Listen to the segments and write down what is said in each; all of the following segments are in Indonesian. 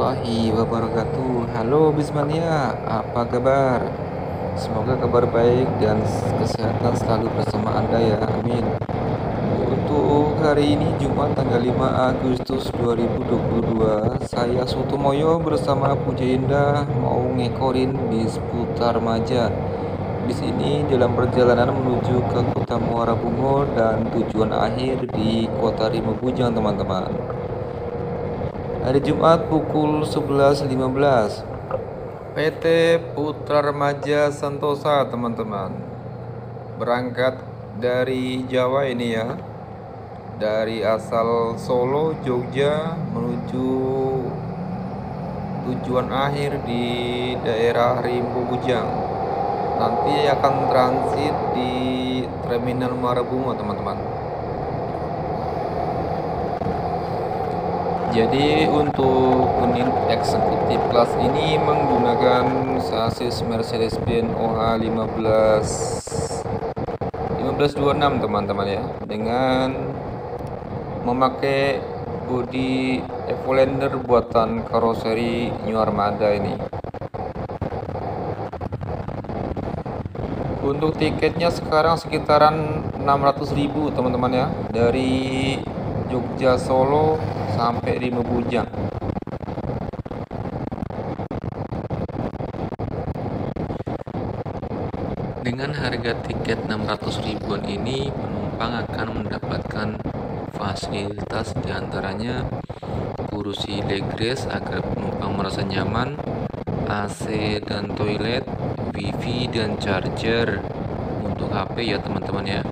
warahmatullahi wabarakatuh. Halo Bismania, apa kabar? Semoga kabar baik dan kesehatan selalu bersama Anda ya, amin. Untuk hari ini Jumat tanggal 5 Agustus 2022, saya Sutomoyo bersama Puja Indah mau ngekorin di seputar Maja. Di sini dalam perjalanan menuju ke Kota Muara Bungo dan tujuan akhir di Kota Rimau Bujang, teman-teman. Hari Jumat pukul 11.15. PT Putra Remaja Sentosa, teman-teman. Berangkat dari Jawa ini ya. Dari asal Solo, Jogja menuju tujuan akhir di daerah Rimau Bujang. Nanti akan transit di Terminal Muara Bungo, teman-teman. Jadi untuk unit eksekutif kelas ini menggunakan sasis Mercedes-Benz OH 1526, teman-teman ya, dengan memakai bodi Evolender buatan karoseri New Armada ini. Untuk tiketnya sekarang sekitaran 600.000, teman-teman ya, dari Jogja Solo sampai Rimau Bujang. Dengan harga tiket 600 ribuan ini, penumpang akan mendapatkan fasilitas diantaranya kursi legroom agar penumpang merasa nyaman, AC dan toilet, wifi dan charger untuk HP ya teman-teman ya,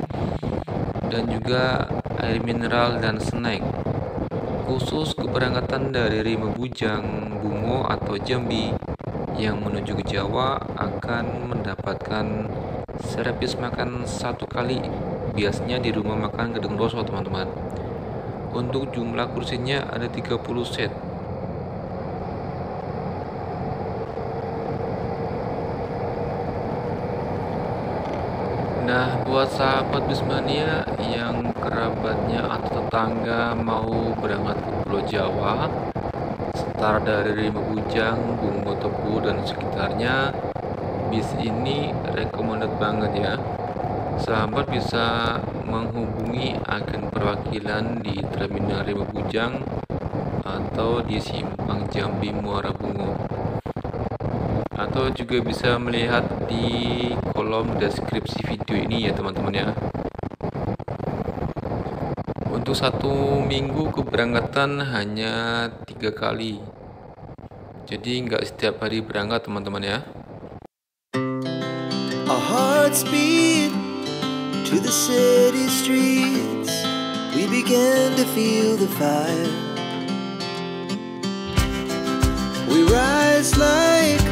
dan juga air mineral dan snack. Khusus keberangkatan dari Rimau Bujang, Bungo atau Jambi yang menuju ke Jawa akan mendapatkan servis makan satu kali, biasanya di rumah makan Gedung Roso, teman-teman. Untuk jumlah kursinya ada 30 set. Nah, buat sahabat Bismania yang kerabatnya atau tetangga mau berangkat ke Pulau Jawa, start dari Rimau Bujang, Bungo, Tebu dan sekitarnya, bis ini recommended banget ya. Sahabat bisa menghubungi agen perwakilan di Terminal Rimau Bujang atau di Simpang Jambi Muara Bungo, atau juga bisa melihat di kolom deskripsi video ini ya teman-teman ya. Untuk satu minggu keberangkatan hanya 3 kali, jadi nggak setiap hari berangkat teman-teman ya. Our hearts beat to the city streets. We began to feel the fire. We rise like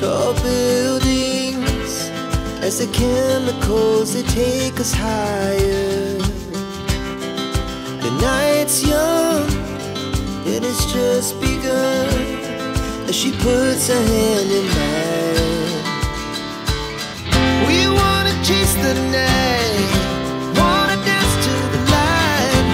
tall buildings as the chemicals they take us higher. The night's young and it's just begun as she puts her hand in mine. We wanna chase the night, wanna dance to the light,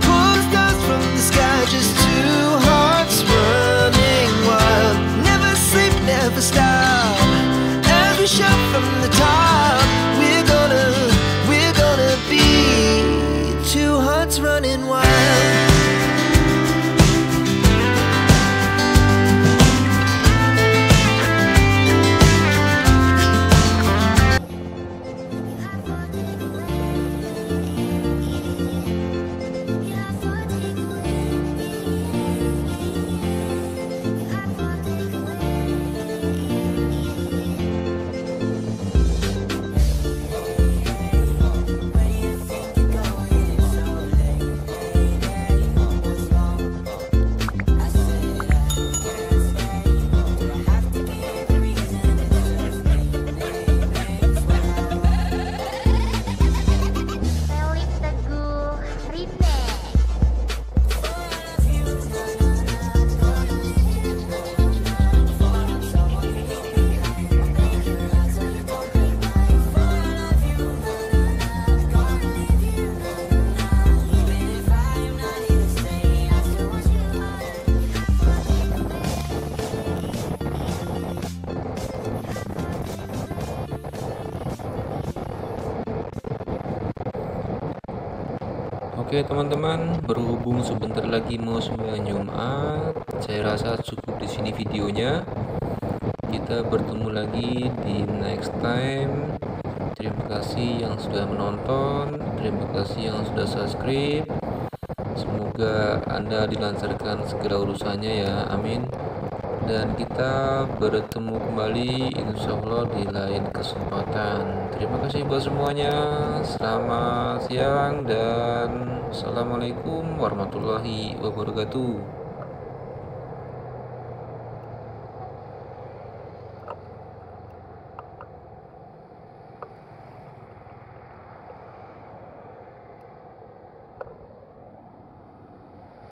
pull the stars from the sky, just two hearts running wild. Never sleep, never stop, as we shout from the top. We're gonna be two hearts running wild. Oke teman-teman, berhubung sebentar lagi mau sembahyang Jumat, saya rasa cukup di sini videonya. Kita bertemu lagi di next time. Terima kasih yang sudah menonton, terima kasih yang sudah subscribe. Semoga Anda dilancarkan segala urusannya ya, amin. Dan kita bertemu kembali insya Allah di lain kesempatan. Terima kasih buat semuanya. Selamat siang dan assalamualaikum warahmatullahi wabarakatuh.